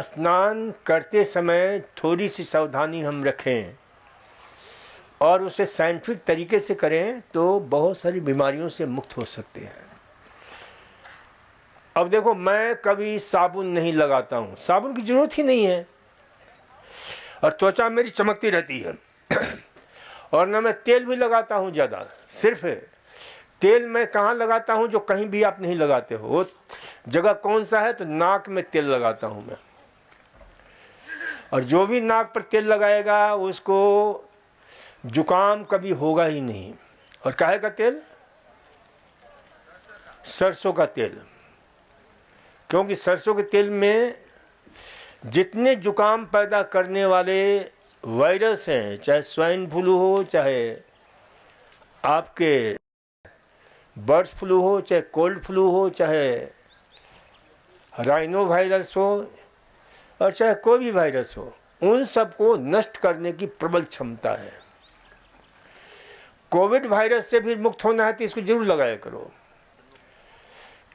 स्नान करते समय थोड़ी सी सावधानी हम रखें और उसे साइंटिफिक तरीके से करें तो बहुत सारी बीमारियों से मुक्त हो सकते हैं। अब देखो, मैं कभी साबुन नहीं लगाता हूँ, साबुन की जरूरत ही नहीं है, और त्वचा मेरी चमकती रहती है और ना मैं तेल भी लगाता हूँ ज़्यादा। सिर्फ तेल मैं कहाँ लगाता हूँ जो कहीं भी आप नहीं लगाते हो, वो जगह कौन सा है? तो नाक में तेल लगाता हूँ मैं। और जो भी नाक पर तेल लगाएगा उसको जुकाम कभी होगा ही नहीं। और काहे का तेल? सरसों का तेल। क्योंकि सरसों के तेल में जितने जुकाम पैदा करने वाले वायरस हैं, चाहे स्वाइन फ्लू हो, चाहे आपके बर्ड फ्लू हो, चाहे कोल्ड फ्लू हो, चाहे राइनो वायरस हो, और चाहे कोई भी वायरस हो, उन सबको नष्ट करने की प्रबल क्षमता है। कोविड वायरस से भी मुक्त होना है तो इसको जरूर लगाया करो,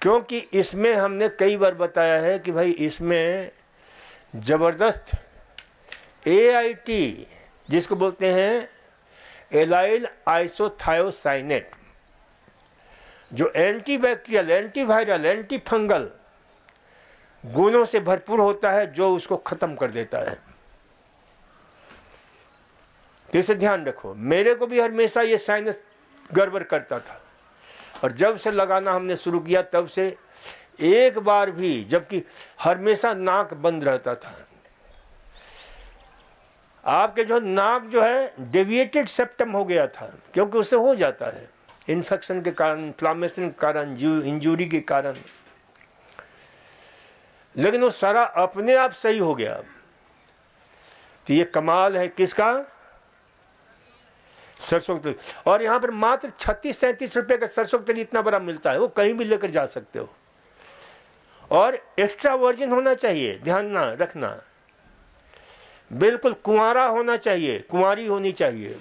क्योंकि इसमें हमने कई बार बताया है कि भाई इसमें जबरदस्त AIT, जिसको बोलते हैं एलाइल आइसोथायोसाइनेट, जो एंटीबैक्टीरियल, एंटीवायरल, एंटी फंगल गुणों से भरपूर होता है, जो उसको खत्म कर देता है। तो इसे ध्यान रखो। मेरे को भी हमेशा ये साइनस गड़बड़ करता था, और जब से लगाना हमने शुरू किया तब से एक बार भी, जबकि हमेशा नाक बंद रहता था। आपके जो नाक जो है डेविएटेड सेप्टम हो गया था, क्योंकि उससे हो जाता है इन्फेक्शन के कारण, इन्फ्लामेशन के कारण, इंजरी के कारण, लेकिन वो सारा अपने आप सही हो गया। तो ये कमाल है किसका? सरसों का तेल। और यहाँ पर मात्र 36-37 रुपए का सरसों का तेल इतना बड़ा मिलता है, वो कहीं भी लेकर जा सकते हो। और एक्स्ट्रा वर्जिन होना चाहिए, ध्यान ना रखना, बिल्कुल कुंवारा होना चाहिए, कुंवारी होनी चाहिए।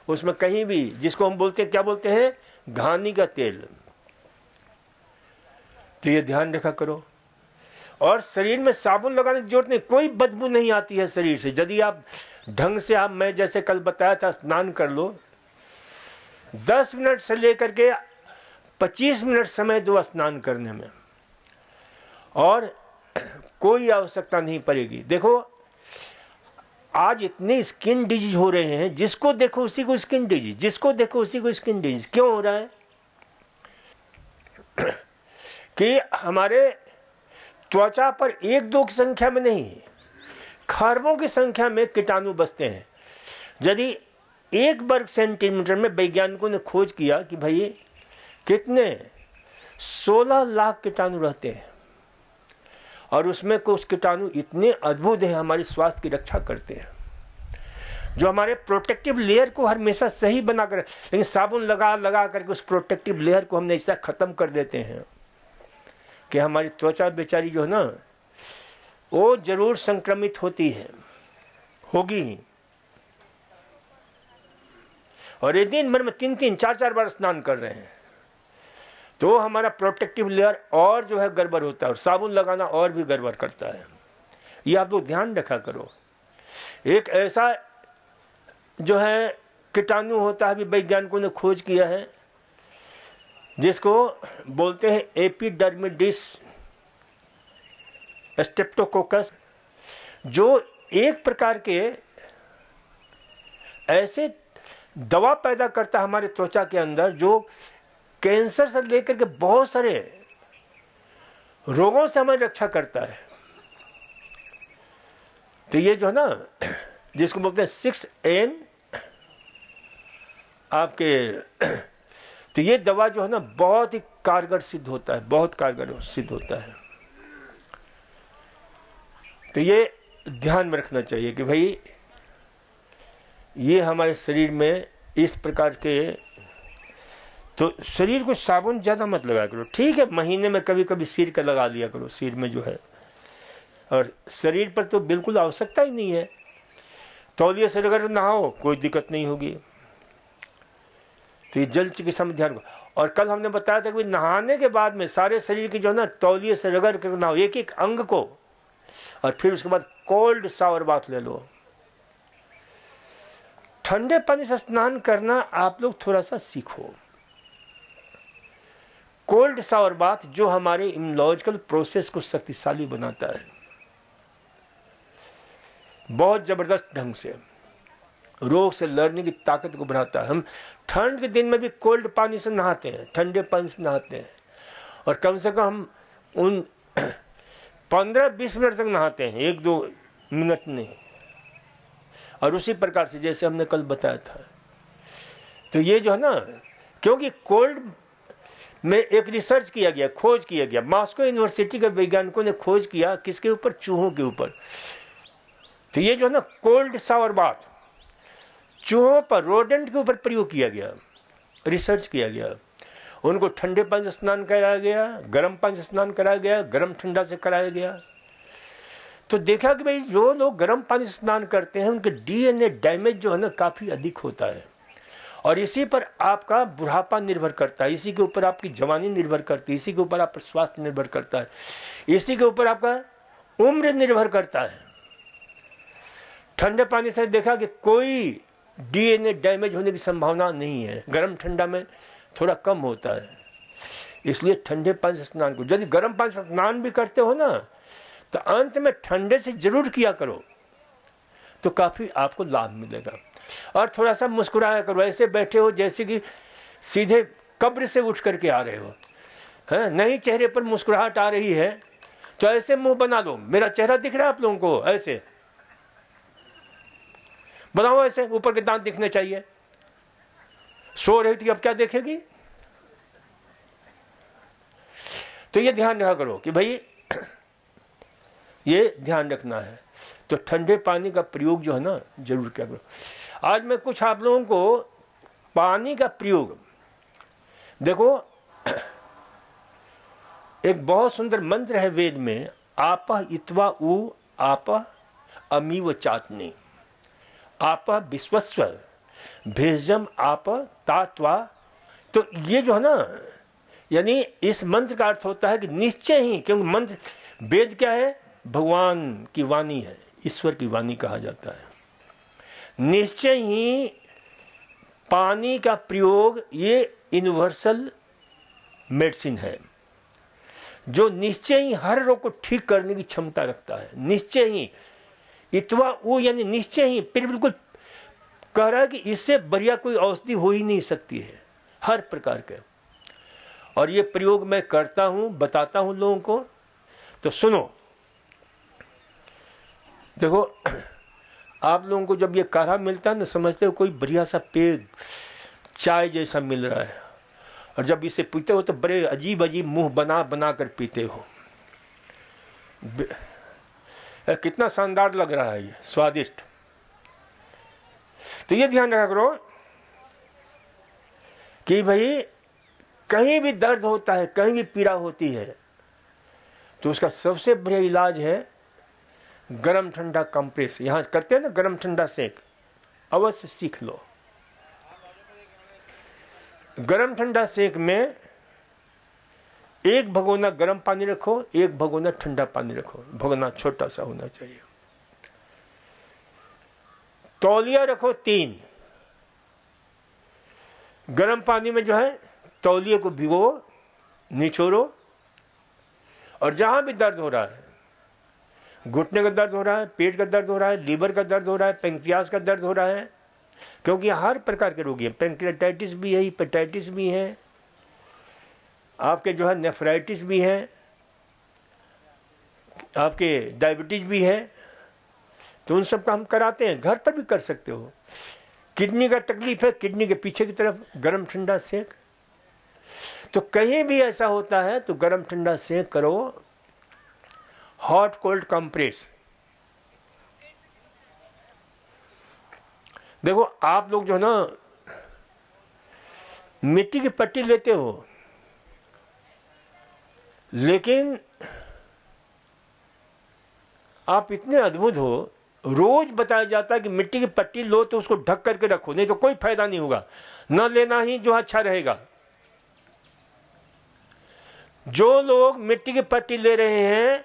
उसमें कहीं भी, जिसको हम बोलते हैं, क्या बोलते हैं, घानी का तेल। तो ये ध्यान रखा करो। और शरीर में साबुन लगाने की जरूरत नहीं, कोई बदबू नहीं आती है शरीर से। यदि आप ढंग से, आप, मैं जैसे कल बताया था, स्नान कर लो, 10 मिनट से लेकर के 25 मिनट समय दो स्नान करने में, और कोई आवश्यकता नहीं पड़ेगी। देखो आज इतने स्किन डिजीज हो रहे हैं, जिसको देखो उसी को स्किन डिजीज, जिसको देखो उसी को स्किन डिजीज। क्यों हो रहा है? कि हमारे त्वचा पर 1-2 की संख्या में नहीं, खरबों की संख्या में कीटाणु बसते हैं। यदि 1 वर्ग सेंटीमीटर में वैज्ञानिकों ने खोज किया कि भाई कितने 16 लाख कीटाणु रहते हैं, और उसमें कुछ कीटाणु इतने अद्भुत हैं, हमारे स्वास्थ्य की रक्षा करते हैं, जो हमारे प्रोटेक्टिव लेयर को हमेशा सही बना कर, लेकिन साबुन लगा लगा करके उस प्रोटेक्टिव लेयर को हमने ऐसा खत्म कर देते हैं कि हमारी त्वचा बेचारी जो है ना, वो जरूर संक्रमित होती है, होगी ही। और ये दिन भर में 3-3, 4-4 बार स्नान कर रहे हैं, तो हमारा प्रोटेक्टिव लेयर और जो है गड़बड़ होता है, और साबुन लगाना और भी गड़बड़ करता है। ये आप लोग ध्यान रखा करो। एक ऐसा जो है कीटाणु होता है, अभी वैज्ञानिकों ने खोज किया है, जिसको बोलते हैं एपिडर्मिडिस स्ट्रेप्टोकोकस, जो एक प्रकार के ऐसे दवा पैदा करता है हमारे त्वचा के अंदर, जो कैंसर से लेकर के बहुत सारे रोगों से हमारी रक्षा करता है। तो ये जो है ना, जिसको बोलते हैं 6N आपके, तो ये दवा जो है ना बहुत ही कारगर सिद्ध होता है, बहुत कारगर सिद्ध होता है। तो ये ध्यान में रखना चाहिए कि भाई ये हमारे शरीर में इस प्रकार के, तो शरीर को साबुन ज़्यादा मत लगाया करो, ठीक है, महीने में कभी कभी सिर का लगा लिया करो, सिर में जो है, और शरीर पर तो बिल्कुल आवश्यकता ही नहीं है। तौलिए से अगर नहाओ कोई दिक्कत नहीं होगी। तो ये जल चिकित्सा में ध्यान। और कल हमने बताया था कि नहाने के बाद में सारे शरीर की जो है ना, तौलिए से रगड़ कर नहाओ, एक एक अंग को और फिर उसके बाद कोल्ड शावर बाथ ले लो। ठंडे पानी से स्नान करना आप लोग थोड़ा सा सीखो। कोल्ड शावर बाथ जो हमारे इम्यूनोलॉजिकल प्रोसेस को शक्तिशाली बनाता है बहुत जबरदस्त ढंग से, रोग से लड़ने की ताकत को बढ़ाता है। हम ठंड के दिन में भी कोल्ड पानी से नहाते हैं, ठंडे पानी से नहाते हैं, और कम से कम हम उन 15-20 मिनट तक नहाते हैं, 1-2 मिनट नहीं। और उसी प्रकार से जैसे हमने कल बताया था, तो ये जो है ना, क्योंकि कोल्ड में एक रिसर्च किया गया, खोज किया गया, मॉस्को यूनिवर्सिटी के वैज्ञानिकों ने खोज किया, किसके ऊपर? चूहों के ऊपर। तो ये जो है ना कोल्ड शावर बाथ चूहों पर, रोडेंट के ऊपर प्रयोग किया गया, रिसर्च किया गया। उनको ठंडे पानी से स्नान कराया गया, गर्म पानी से स्नान कराया गया, गर्म ठंडा से कराया गया। तो देखा कि भाई जो लोग गर्म पानी से स्नान करते हैं उनके डीएनए डैमेज जो है ना काफ़ी अधिक होता है, और इसी पर आपका बुढ़ापा निर्भर करता है, इसी के ऊपर आपकी जवानी निर्भर करती है, इसी के ऊपर आपका स्वास्थ्य निर्भर करता है, इसी के ऊपर आपका उम्र निर्भर करता है। ठंडे पानी से देखा कि कोई डीएनए डैमेज होने की संभावना नहीं है, गर्म ठंडा में थोड़ा कम होता है। इसलिए ठंडे पानी से स्नान करो। यदि गर्म पानी से स्नान भी करते हो ना, तो अंत में ठंडे से जरूर किया करो, तो काफ़ी आपको लाभ मिलेगा। और थोड़ा सा मुस्कुराया करो, ऐसे बैठे हो जैसे कि सीधे कब्र से उठ करके आ रहे हो, हैं? नहीं चेहरे पर मुस्कुराहट आ रही है तो ऐसे मुंह बना दो। मेरा चेहरा दिख रहा है आप लोगों को? ऐसे बनाओ, ऐसे ऊपर के दांत दिखने चाहिए। सो रही थी, अब क्या देखेगी? तो ये ध्यान रखा करो कि भाई ये ध्यान रखना है। तो ठंडे पानी का प्रयोग जो है ना जरूर किया करो। आज मैं कुछ आप लोगों को पानी का प्रयोग, देखो एक बहुत सुंदर मंत्र है वेद में, आपः इत्वा उ आपः अमीव चातनी, आपः विश्वस्व भेजम आपः तात्वा। तो ये जो है ना, यानी इस मंत्र का अर्थ होता है कि निश्चय ही, क्योंकि मंत्र वेद क्या है? भगवान की वाणी है, ईश्वर की वाणी कहा जाता है। निश्चय ही पानी का प्रयोग ये यूनिवर्सल मेडिसिन है, जो निश्चय ही हर रोग को ठीक करने की क्षमता रखता है। निश्चय ही, इत्वा उ यानी निश्चय ही, फिर बिल्कुल कह रहा है कि इससे बढ़िया कोई औषधि हो ही नहीं सकती है, हर प्रकार के। और ये प्रयोग मैं करता हूँ, बताता हूँ लोगों को, तो सुनो। देखो आप लोगों को जब ये काढ़ा मिलता है ना, समझते हो कोई बढ़िया सा पेय चाय जैसा मिल रहा है, और जब इसे पीते हो तो बड़े अजीब अजीब मुंह बना बना कर पीते हो। कितना शानदार लग रहा है ये, स्वादिष्ट। तो ये ध्यान रखा करो कि भाई कहीं भी दर्द होता है, कहीं भी पीड़ा होती है, तो उसका सबसे बढ़िया इलाज है गरम ठंडा कंप्रेस। यहाँ करते हैं ना गरम ठंडा सेक, अवश्य सीख लो। गरम ठंडा सेक में एक भगोना गरम पानी रखो, एक भगोना ठंडा पानी रखो, भगोना छोटा सा होना चाहिए। तौलिया रखो 3, गरम पानी में जो है तौलिए को भिगो, निचोड़ो, और जहां भी दर्द हो रहा है, घुटने का दर्द हो रहा है, पेट का दर्द हो रहा है, लीवर का दर्द हो रहा है, पेंक्रियास का दर्द हो रहा है, क्योंकि हर प्रकार के रोगी हैं। पेंक्रियाटाइटिस भी है, हेपेटाइटिस भी है, आपके जो है नेफ्राइटिस भी है, आपके डायबिटीज भी है, तो उन सब का हम कराते हैं, घर पर भी कर सकते हो। किडनी का तकलीफ है, किडनी के पीछे की तरफ गरम ठंडा सेक। तो कहीं भी ऐसा होता है तो गरम ठंडा सेक करो, हॉट कोल्ड कंप्रेस। देखो आप लोग जो है ना मिट्टी की पट्टी लेते हो, लेकिन आप इतने अद्भुत हो, रोज बताया जाता है कि मिट्टी की पट्टी लो तो उसको ढक करके रखो, नहीं तो कोई फायदा नहीं होगा, न लेना ही जो अच्छा रहेगा। जो लोग मिट्टी की पट्टी ले रहे हैं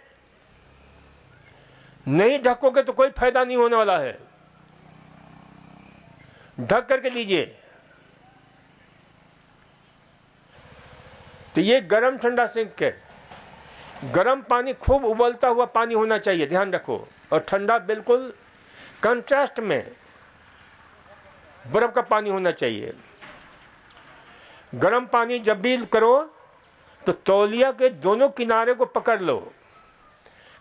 नहीं ढकोगे तो कोई फायदा नहीं होने वाला है। ढक करके लीजिए। तो ये गरम ठंडा सिंक है। गरम पानी खूब उबलता हुआ पानी होना चाहिए, ध्यान रखो, और ठंडा बिल्कुल कंट्रास्ट में बर्फ का पानी होना चाहिए। गरम पानी जब भी करो तो तौलिया के दोनों किनारे को पकड़ लो।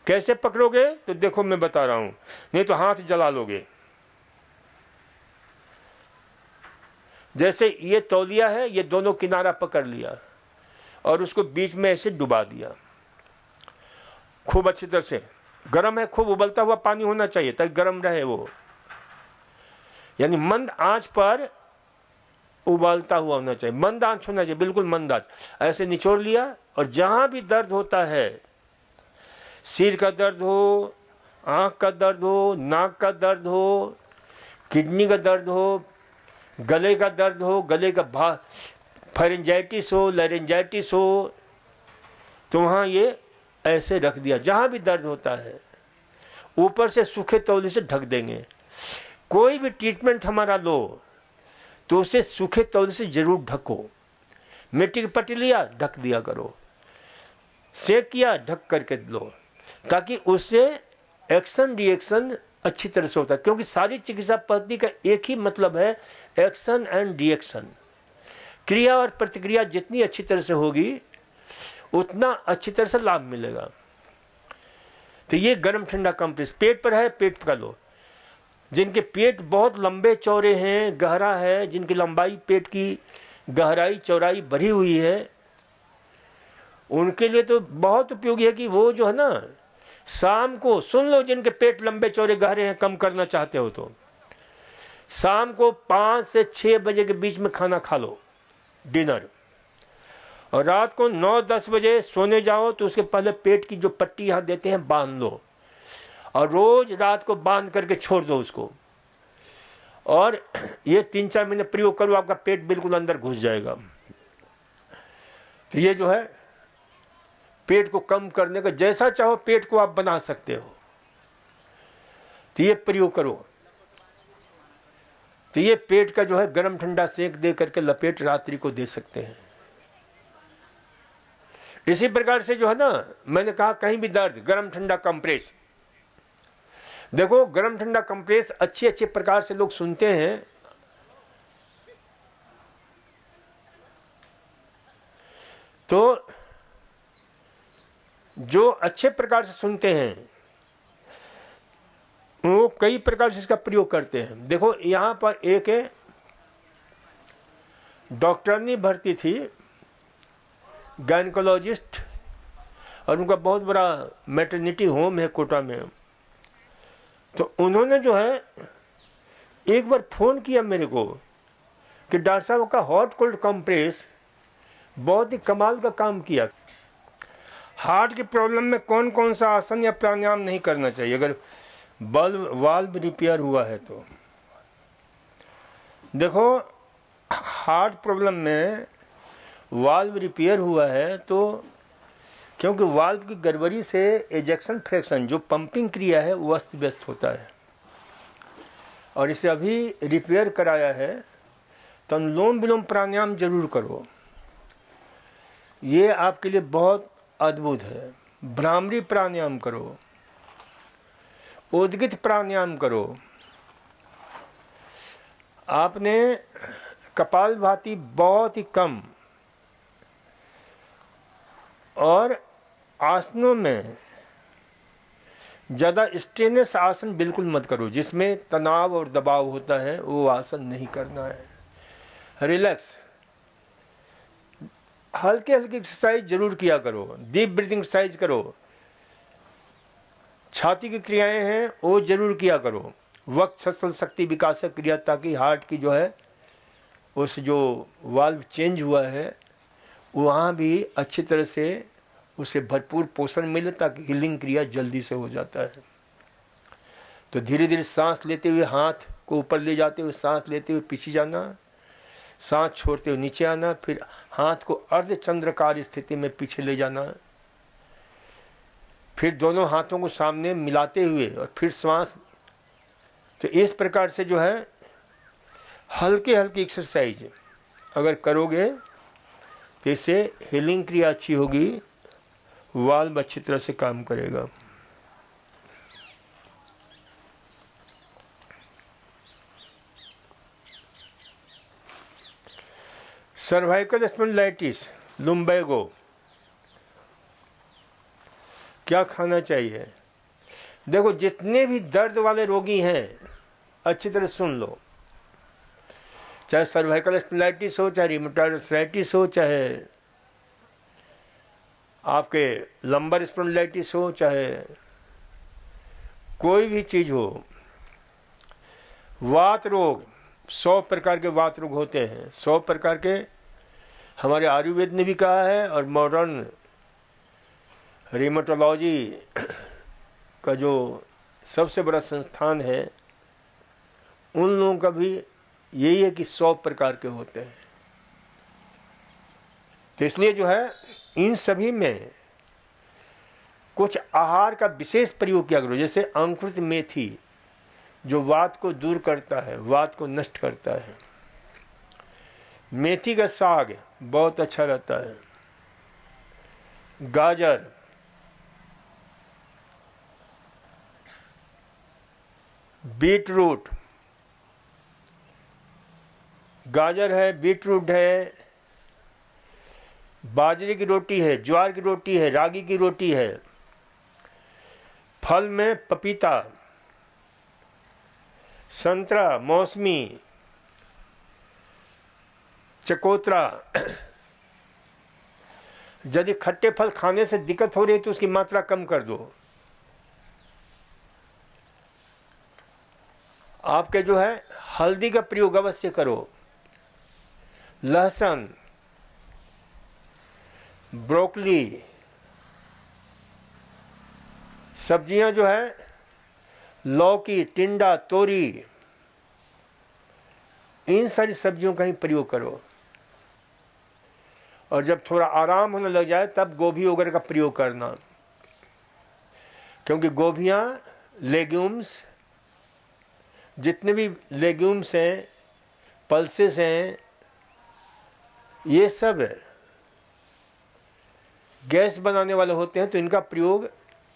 कैसे पकड़ोगे तो देखो मैं बता रहा हूं, नहीं तो हाथ जला लोगे। जैसे ये तौलिया है, ये दोनों किनारा पकड़ लिया और उसको बीच में ऐसे डुबा दिया खूब अच्छी तरह से। गरम है, खूब उबलता हुआ पानी होना चाहिए ताकि गरम रहे वो, यानी मंद आंच पर उबालता हुआ होना चाहिए, मंद आंच होना चाहिए, बिल्कुल मंद आंच। ऐसे निचोड़ लिया और जहां भी दर्द होता है, सिर का दर्द हो, आंख का दर्द हो, नाक का दर्द हो, किडनी का दर्द हो, गले का दर्द हो, गले का फेरेंजाइटिस हो, लैरेंजाइटिस हो, तो वहाँ ये ऐसे रख दिया। जहाँ भी दर्द होता है ऊपर से सूखे तौली से ढक देंगे। कोई भी ट्रीटमेंट हमारा लो तो उसे सूखे तौली से जरूर ढको। मिट्टी की पट्टी लिया, ढक दिया करो, सेक किया, ढक करके लो, ताकि उससे एक्शन रिएक्शन अच्छी तरह से होता है। क्योंकि सारी चिकित्सा पद्धति का एक ही मतलब है, एक्शन एंड रिएक्शन। क्रिया और प्रतिक्रिया जितनी अच्छी तरह से होगी उतना अच्छी तरह से लाभ मिलेगा। तो ये गर्म ठंडा कंप्रेस पेट पर है, पेट का लो। जिनके पेट बहुत लंबे चौड़े हैं, गहरा है, जिनकी लंबाई पेट की गहराई चौड़ाई बढ़ी हुई है, उनके लिए तो बहुत उपयोगी है कि वो जो है ना, शाम को सुन लो, जिनके पेट लंबे चौड़े गहरे हैं, कम करना चाहते हो तो शाम को 5 से 6 बजे के बीच में खाना खा लो, डिनर, और रात को 9-10 बजे सोने जाओ तो उसके पहले पेट की जो पट्टी यहाँ देते हैं बांध लो, और रोज रात को बांध करके छोड़ दो उसको। और ये 3-4 महीने प्रयोग करो, आपका पेट बिल्कुल अंदर घुस जाएगा। तो ये जो है पेट को कम करने का, जैसा चाहो पेट को आप बना सकते हो, तो ये प्रयोग करो। तो ये पेट का जो है गरम ठंडा सेक दे करके लपेट रात्रि को दे सकते हैं। इसी प्रकार से जो है ना, मैंने कहा कहीं भी दर्द, गरम ठंडा कंप्रेस। देखो गरम ठंडा कंप्रेस अच्छे अच्छे प्रकार से लोग सुनते हैं, तो जो अच्छे प्रकार से सुनते हैं वो कई प्रकार से इसका प्रयोग करते हैं। देखो यहां पर एक डॉक्टरनी भर्ती थी, गायनकोलॉजिस्ट, और उनका बहुत बड़ा मैटरनिटी होम है कोटा में। तो उन्होंने जो है एक बार फ़ोन किया मेरे को कि डॉक्टर साहब का हॉट कोल्ड कंप्रेस बहुत ही कमाल का काम किया। हार्ट की प्रॉब्लम में कौन कौन सा आसन या प्राणायाम नहीं करना चाहिए अगर वाल्व रिपेयर हुआ है तो। देखो हार्ट प्रॉब्लम में वाल्व रिपेयर हुआ है तो क्योंकि वाल्व की गड़बड़ी से एजेक्शन फ्रैक्शन, जो पंपिंग क्रिया है, वो अस्त व्यस्त होता है, और इसे अभी रिपेयर कराया है। तो अनुलोम विलोम प्राणायाम जरूर करो, ये आपके लिए बहुत अद्भुत है। भ्रामरी प्राणायाम करो, उद्गित प्राणायाम करो। आपने कपालभाति बहुत ही कम, और आसनों में ज़्यादा स्ट्रेनस आसन बिल्कुल मत करो, जिसमें तनाव और दबाव होता है, वो आसन नहीं करना है। रिलैक्स, हल्के हल्के एक्सरसाइज जरूर किया करो, डीप ब्रीथिंग एक्सरसाइज करो, छाती की क्रियाएं हैं वो जरूर किया करो, वक्त छसल शक्ति विकासक क्रिया, ताकि हार्ट की जो है उस जो वाल्व चेंज हुआ है वहाँ भी अच्छी तरह से उसे भरपूर पोषण मिले, ताकि हीलिंग क्रिया जल्दी से हो जाता है। तो धीरे धीरे सांस लेते हुए हाथ को ऊपर ले जाते हुए, सांस लेते हुए पीछे जाना, सांस छोड़ते हुए नीचे आना, फिर हाथ को अर्धचंद्राकार स्थिति में पीछे ले जाना। फिर दोनों हाथों को सामने मिलाते हुए और फिर श्वास। तो इस प्रकार से जो है हल्की हल्की एक्सरसाइज अगर करोगे तो इससे हीलिंग क्रिया अच्छी होगी, वाल्व अच्छी तरह से काम करेगा। सर्वाइकल स्पॉन्डिलाइटिस, लुम्बैगो, क्या खाना चाहिए? देखो, जितने भी दर्द वाले रोगी हैं अच्छी तरह सुन लो, चाहे सर्वाइकल स्पॉन्डिलाइटिस हो, चाहे रिमेटॉइड आर्थराइटिस हो, चाहे आपके लंबर स्पॉन्डिलाइटिस हो, चाहे कोई भी चीज हो, वात रोग, 100 प्रकार के वात रोग होते हैं, 100 प्रकार के हमारे आयुर्वेद ने भी कहा है, और मॉडर्न रिमेटोलॉजी का जो सबसे बड़ा संस्थान है उन लोगों का भी यही है कि 100 प्रकार के होते हैं। तो इसलिए जो है इन सभी में कुछ आहार का विशेष प्रयोग किया करो, जैसे अंकुरित मेथी जो वात को दूर करता है, वात को नष्ट करता है। मेथी का साग बहुत अच्छा रहता है। गाजर, बीटरूट, गाजर है, बीटरूट है, बाजरे की रोटी है, ज्वार की रोटी है, रागी की रोटी है। फल में पपीता, संतरा, मौसमी, चकोतरा। यदि खट्टे फल खाने से दिक्कत हो रही है तो उसकी मात्रा कम कर दो। आपके जो है हल्दी का प्रयोग अवश्य करो। लहसुन, ब्रोकली, सब्जियां जो है लौकी, टिंडा, तोरी, इन सारी सब्जियों का ही प्रयोग करो। और जब थोड़ा आराम होने लग जाए तब गोभी वगैरह का प्रयोग करना, क्योंकि गोभियां, लेग्यूम्स, जितने भी लेग्यूम्स हैं, पल्सेस हैं, ये सब गैस बनाने वाले होते हैं, तो इनका प्रयोग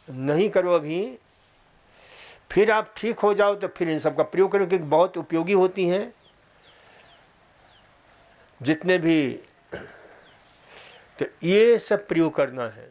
नहीं करो अभी। फिर आप ठीक हो जाओ तो फिर इन सब का प्रयोग करो, क्योंकि बहुत उपयोगी होती हैं जितने भी। तो ये सब प्रयोग करना है।